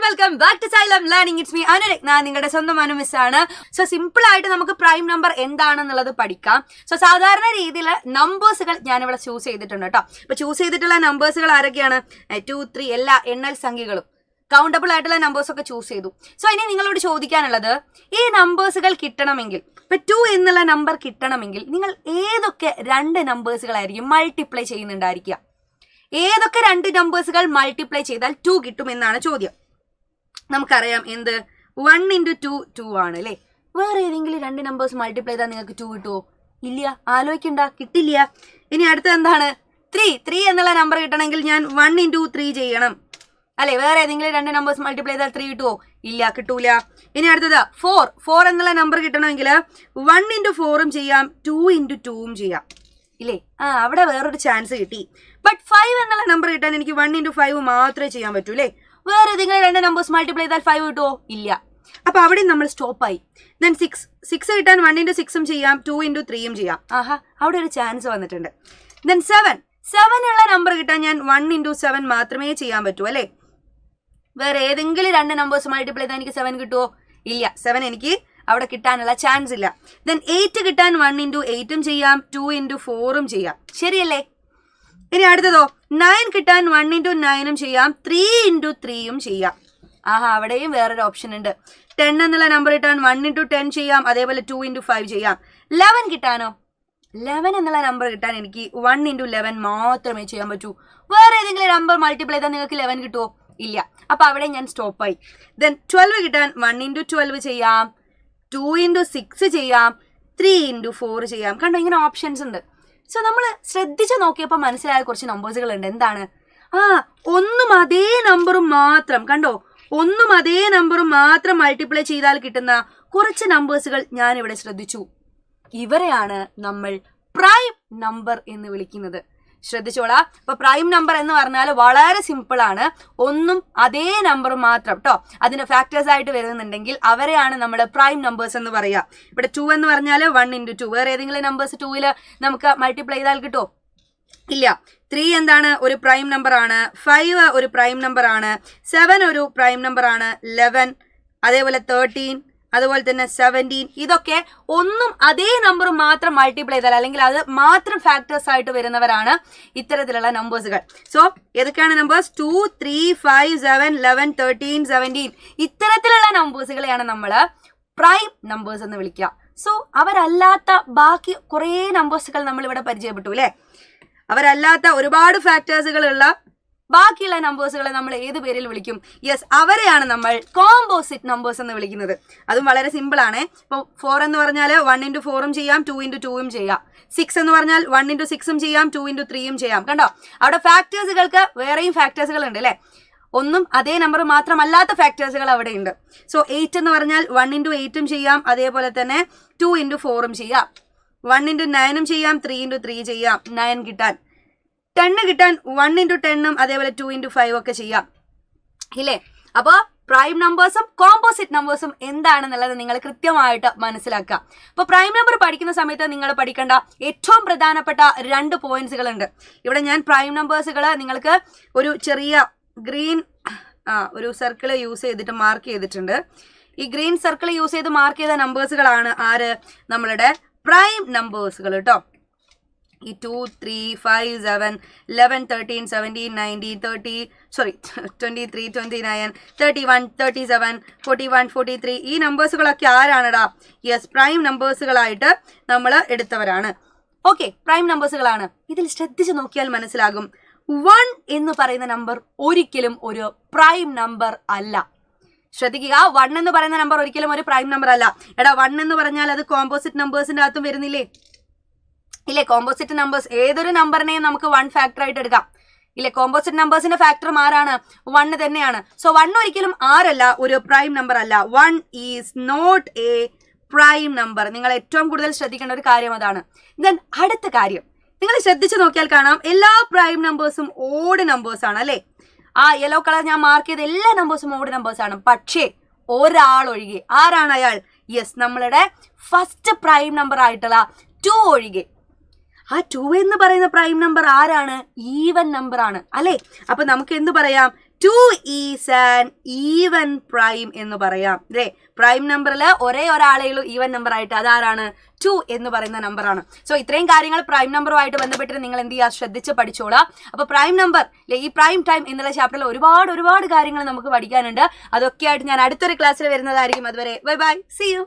And welcome back to Xylem learning. It's me Anurakna, നിങ്ങളുടെ സ്വന്തം Anu miss ആണ്. സോ സിമ്പിൾ ആയിട്ട് നമുക്ക് പ്രൈം നമ്പർ എന്താണെന്നുള്ളത് പഠിക്കാം. സോ സാധാരണ രീതിയിൽ നമ്പേഴ്സുകൾ ഞാനിവിടെ ചൂസ് ചെയ്തിട്ടുണ്ട് കേട്ടോ. അപ്പൊ ചൂസ് ചെയ്തിട്ടുള്ള നമ്പേഴ്സുകൾ ആരൊക്കെയാണ്? 2, 3 എല്ലാ എണ്ണൽ സംഖ്യകളും കൗണ്ടബിൾ ആയിട്ടുള്ള നമ്പേഴ്സ് ഒക്കെ ചൂസ് ചെയ്തു. സോ ഇനി നിങ്ങളോട് ചോദിക്കാനുള്ളത്, ഈ നമ്പേഴ്സുകൾ കിട്ടണമെങ്കിൽ, ഇപ്പൊ 2 എന്നുള്ള നമ്പർ കിട്ടണമെങ്കിൽ നിങ്ങൾ ഏതൊക്കെ 2 നമ്പേഴ്സുകളായിരിക്കും മൾട്ടിപ്ലൈ ചെയ്യുന്നുണ്ടായിരിക്കുക? ഏതൊക്കെ 2 നമ്പേഴ്സുകൾ മൾട്ടിപ്ലൈ ചെയ്താൽ 2 കിട്ടുമെന്നാണ് ചോദ്യം. നമുക്കറിയാം എന്ത്, 1 × 2 2 ആണ് അല്ലേ. വേറെ ഏതെങ്കിലും 2 നമ്പേഴ്സ് മൾട്ടിപ്ലൈ ചെയ്താൽ നിങ്ങൾക്ക് 2 കിട്ടുമോ? ഇല്ല, ആലോചിക്കണ്ട, കിട്ടില്ല. ഇനി അടുത്ത എന്താണ്? 3 എന്നുള്ള നമ്പർ കിട്ടണമെങ്കിൽ ഞാൻ 1 × 3 ചെയ്യണം അല്ലെ. വേറെ ഏതെങ്കിലും 2 നമ്പേഴ്സ് മൾട്ടിപ്ലൈ ചെയ്താൽ 3 കിട്ടുമോ? ഇല്ല, കിട്ടൂല. ഇനി അടുത്തത് 4 എന്നുള്ള നമ്പർ കിട്ടണമെങ്കിൽ 1 × 4 ചെയ്യാം, 2 × 2 ചെയ്യാം ഇല്ലേ. അവിടെ വേറൊരു ചാൻസ് കിട്ടി. ബട്ട് 5 എന്നുള്ള നമ്പർ കിട്ടാൻ എനിക്ക് 1 × 5 മാത്രമേ ചെയ്യാൻ പറ്റൂ അല്ലേ. വേറെ ഏതെങ്കിലും 2 നമ്പേഴ്സ് മൾട്ടിപ്ലൈ ചെയ്താൽ 5 കിട്ടുമോ? ഇല്ല. അപ്പൊ അവിടെ നമ്മൾ സ്റ്റോപ്പായി. ദെൻ 6 കിട്ടാൻ 1 × 6 ചെയ്യാം, 2 × 3 ചെയ്യാം. അവിടെ ഒരു ചാൻസ് വന്നിട്ടുണ്ട്. ദെൻ 7 ഉള്ള നമ്പർ കിട്ടാൻ ഞാൻ 1 × 7 മാത്രമേ ചെയ്യാൻ പറ്റൂ അല്ലേ. വേറെ ഏതെങ്കിലും 2 നമ്പേഴ്സ് മൾട്ടിപ്ലൈ ചെയ്താൽ എനിക്ക് 7 കിട്ടുമോ? ഇല്ല, 7 എനിക്ക് അവിടെ കിട്ടാനുള്ള ചാൻസ് ഇല്ല. ദെൻ 8 കിട്ടാൻ 1 × 8 ചെയ്യാം, 2 × 4 ചെയ്യാം. ശരിയല്ലേ? ഇനി അടുത്തതോ 9 കിട്ടാൻ 1 × 9 ചെയ്യാം, 3 × 3 ചെയ്യാം. അവിടെയും വേറൊരു ഓപ്ഷൻ ഉണ്ട്. 10 എന്നുള്ള നമ്പർ കിട്ടാൻ 1 × 10 ചെയ്യാം, അതേപോലെ 2 × 5 ചെയ്യാം. 11 കിട്ടാനോ? 11 എന്നുള്ള നമ്പർ കിട്ടാൻ എനിക്ക് 1 × 11 മാത്രമേ ചെയ്യാൻ പറ്റൂ. വേറെ ഏതെങ്കിലും നമ്പർ മൾട്ടിപ്ലൈ ചെയ്താൽ നിങ്ങൾക്ക് 11 കിട്ടുമോ? ഇല്ല. അപ്പൊ അവിടെ ഞാൻ സ്റ്റോപ്പായി. ദെൻ 12 കിട്ടാൻ 1 × 12 ചെയ്യാം, 2 × 6 ചെയ്യാം, 3 × 4 ചെയ്യാം. കണ്ടോ, ഇങ്ങനെ ഓപ്ഷൻസ് ഉണ്ട്. സോ നമ്മൾ ശ്രദ്ധിച്ച് നോക്കിയപ്പോൾ മനസ്സിലായ കുറച്ച് നമ്പേഴ്സുകൾ ഉണ്ട്. എന്താണ്? ഒന്നും അതേ നമ്പറും മാത്രം, കണ്ടോ, ഒന്നും അതേ നമ്പറും മാത്രം മൾട്ടിപ്ലൈ ചെയ്താൽ കിട്ടുന്ന കുറച്ച് നമ്പേഴ്സുകൾ ഞാൻ ഇവിടെ ശ്രദ്ധിച്ചു. ഇവരെയാണ് നമ്മൾ പ്രൈം നമ്പർ എന്ന് വിളിക്കുന്നത്. ശ്രദ്ധിച്ചോളാം. അപ്പൊ പ്രൈം നമ്പർ എന്ന് പറഞ്ഞാൽ വളരെ സിമ്പിൾ ആണ്. ഒന്നും അതേ നമ്പർ മാത്രം കേട്ടോ, അതിന്റെ ഫാക്ടേഴ്സ് ആയിട്ട് വരുന്നുണ്ടെങ്കിൽ അവരെയാണ് നമ്മുടെ പ്രൈം നമ്പേഴ്സ് എന്ന് പറയുക. ഇവിടെ 2 എന്ന് പറഞ്ഞാൽ 1 × 2. വേറെ ഏതെങ്കിലും നമ്പേഴ്സ് 2 നമുക്ക് മൾട്ടിപ്ലൈ ചെയ്താൽ കിട്ടുമോ? ഇല്ല. 3 എന്താണ്? ഒരു പ്രൈം നമ്പർ ആണ്. 5 ഒരു പ്രൈം നമ്പർ ആണ്. 7 ഒരു പ്രൈം നമ്പർ ആണ്. 11 അതേപോലെ 13 അതുപോലെ തന്നെ 17 ഇതൊക്കെ ഒന്നും അതേ നമ്പർ മാത്രം മൾട്ടിപ്ലൈ ചെയ്താൽ, അല്ലെങ്കിൽ അത് മാത്രം ഫാക്ടേഴ്സ് ആയിട്ട് വരുന്നവരാണ് ഇത്തരത്തിലുള്ള നമ്പേഴ്സുകൾ. സോ ഏതൊക്കെയാണ് നമ്പേഴ്സ്? 2, 3, 5, 7, 11, 13, 17 ഇത്തരത്തിലുള്ള നമ്പേഴ്സുകളെയാണ് നമ്മൾ പ്രൈം നമ്പേഴ്സ് എന്ന് വിളിക്കുക. സോ അവരല്ലാത്ത ബാക്കി കുറേ നമ്പേഴ്സുകൾ നമ്മൾ ഇവിടെ പരിചയപ്പെട്ടു അല്ലേ. അവരല്ലാത്ത ഒരുപാട് ഫാക്ടേഴ്സുകളുള്ള ബാക്കിയുള്ള നമ്പേഴ്സുകളെ നമ്മൾ ഏത് പേരിൽ വിളിക്കും? യെസ്, അവരെയാണ് നമ്മൾ കോമ്പോസിറ്റ് നമ്പേഴ്സ് എന്ന് വിളിക്കുന്നത്. അതും വളരെ സിമ്പിൾ ആണ്. ഇപ്പോൾ 4 എന്ന് പറഞ്ഞാൽ 1 × 4 ചെയ്യാം, 2 × 2 ചെയ്യാം. 6 എന്ന് പറഞ്ഞാൽ 1 × 6 ചെയ്യാം, 2 × 3 ചെയ്യാം. കണ്ടോ, അവിടെ ഫാക്ടേഴ്സുകൾക്ക് വേറെയും ഫാക്ടേഴ്സുകൾ ഉണ്ട് അല്ലേ. ഒന്നും അതേ നമ്പർ മാത്രമല്ലാത്ത ഫാക്ടേഴ്സുകൾ അവിടെ ഉണ്ട്. സോ 8 എന്ന് പറഞ്ഞാൽ 1 × 8 ചെയ്യാം, അതേപോലെ തന്നെ 2 × 4 ചെയ്യാം. 1 × 9 ചെയ്യാം, 3 × 3 ചെയ്യാം 9 കിട്ടാൻ. 10 കിട്ടാൻ 1 × 10 അതേപോലെ 2 × 5 ഒക്കെ ചെയ്യാം ഇല്ലേ. അപ്പോൾ പ്രൈം നമ്പേഴ്സും കോമ്പോസിറ്റ് നമ്പേഴ്സും എന്താണെന്നുള്ളത് നിങ്ങൾ കൃത്യമായിട്ട് മനസ്സിലാക്കുക. അപ്പോൾ പ്രൈം നമ്പർ പഠിക്കുന്ന സമയത്ത് നിങ്ങൾ പഠിക്കേണ്ട ഏറ്റവും പ്രധാനപ്പെട്ട 2 പോയിന്റ്സുകൾ ഉണ്ട്. ഇവിടെ ഞാൻ പ്രൈം നമ്പേഴ്സുകൾ നിങ്ങൾക്ക് ഒരു ചെറിയ ഗ്രീൻ ഒരു സർക്കിൾ യൂസ് ചെയ്തിട്ട് മാർക്ക് ചെയ്തിട്ടുണ്ട്. ഈ ഗ്രീൻ സർക്കിൾ യൂസ് ചെയ്ത് മാർക്ക് ചെയ്ത നമ്പേഴ്സുകളാണ് ആര്? നമ്മളുടെ പ്രൈം നമ്പേഴ്സുകൾ കേട്ടോ. ഈ 2, 3, 5, 7, 11, 13, 17, 19, 23, 29, 31, 37, 41, 43 ഈ നമ്പേഴ്സുകളൊക്കെ ആരാണടാ? യെസ്, പ്രൈം നമ്പേഴ്സുകളായിട്ട് നമ്മൾ എടുത്തവരാണ്. Okay, prime നമ്പേഴ്സുകളാണ്. ഇതിൽ ശ്രദ്ധിച്ച് നോക്കിയാൽ മനസ്സിലാകും, 1 എന്ന് പറയുന്ന നമ്പർ ഒരിക്കലും ഒരു പ്രൈം നമ്പർ അല്ല. ശ്രദ്ധിക്കുക, 1 എന്ന് പറയുന്ന നമ്പർ ഒരിക്കലും ഒരു പ്രൈം നമ്പർ അല്ല. 1 എന്ന് പറഞ്ഞാൽ അത് കോമ്പോസിറ്റ് നമ്പേഴ്സിന്റെ അകത്തും വരുന്നില്ലേ ഇല്ലേ. കോമ്പോസിറ്റ് നമ്പേഴ്സ് ഏതൊരു നമ്പറിനെയും നമുക്ക് 1 ഫാക്ടർ ആയിട്ട് എടുക്കാം ഇല്ലേ. കോമ്പോസിറ്റ് നമ്പേഴ്സിന്റെ ഫാക്ടറും ആരാണ്? 1 തന്നെയാണ്. സോ 1 ഒരിക്കലും ആരല്ല, ഒരു പ്രൈം നമ്പർ അല്ല. 1 is not a prime number. നിങ്ങൾ ഏറ്റവും കൂടുതൽ ശ്രദ്ധിക്കേണ്ട ഒരു കാര്യം അതാണ്. ദെൻ അടുത്ത കാര്യം, നിങ്ങൾ ശ്രദ്ധിച്ചു നോക്കിയാൽ കാണാം, എല്ലാ പ്രൈം നമ്പേഴ്സും ഓഡ് നമ്പേഴ്സ് ആണ് അല്ലേ. യെല്ലോ കളർ ഞാൻ മാർക്ക് ചെയ്ത എല്ലാ നമ്പേഴ്സും ഓഡ് നമ്പേഴ്സ് ആണ്. പക്ഷേ ഒരാൾ ഒഴികെ. ആരാണ് അയാൾ? യെസ്, നമ്മളുടെ ഫസ്റ്റ് പ്രൈം നമ്പർ ആയിട്ടുള്ള 2 ഒഴികെ. ആ 2 എന്ന് പറയുന്ന പ്രൈം നമ്പർ ആരാണ്? ഈവൻ നമ്പർ ആണ് അല്ലേ. അപ്പൊ നമുക്ക് എന്ത് പറയാം? 2 ഈസ് ആൻ ഈവൻ പ്രൈം എന്ന് പറയാം അല്ലേ. പ്രൈം നമ്പറിൽ ഒരേ ഒരാളേ ഉള്ളൂ ഈവൻ നമ്പർ ആയിട്ട്, അതാരാണ്? 2 എന്ന് പറയുന്ന നമ്പറാണ്. സോ ഇത്രയും കാര്യങ്ങൾ പ്രൈം നമ്പറുമായിട്ട് ബന്ധപ്പെട്ട് നിങ്ങൾ എന്ത് ചെയ്യുക, ശ്രദ്ധിച്ച് പഠിച്ചോളാം. അപ്പോൾ പ്രൈം നമ്പർ ഈ പ്രൈം ടൈം എന്നുള്ള ചാപ്റ്ററിൽ ഒരുപാട് കാര്യങ്ങൾ നമുക്ക് പഠിക്കാനുണ്ട്. അതൊക്കെയായിട്ട് ഞാൻ അടുത്തൊരു ക്ലാസ്സിൽ വരുന്നതായിരിക്കും. അതുവരെ ബൈ ബൈ, സീ യു.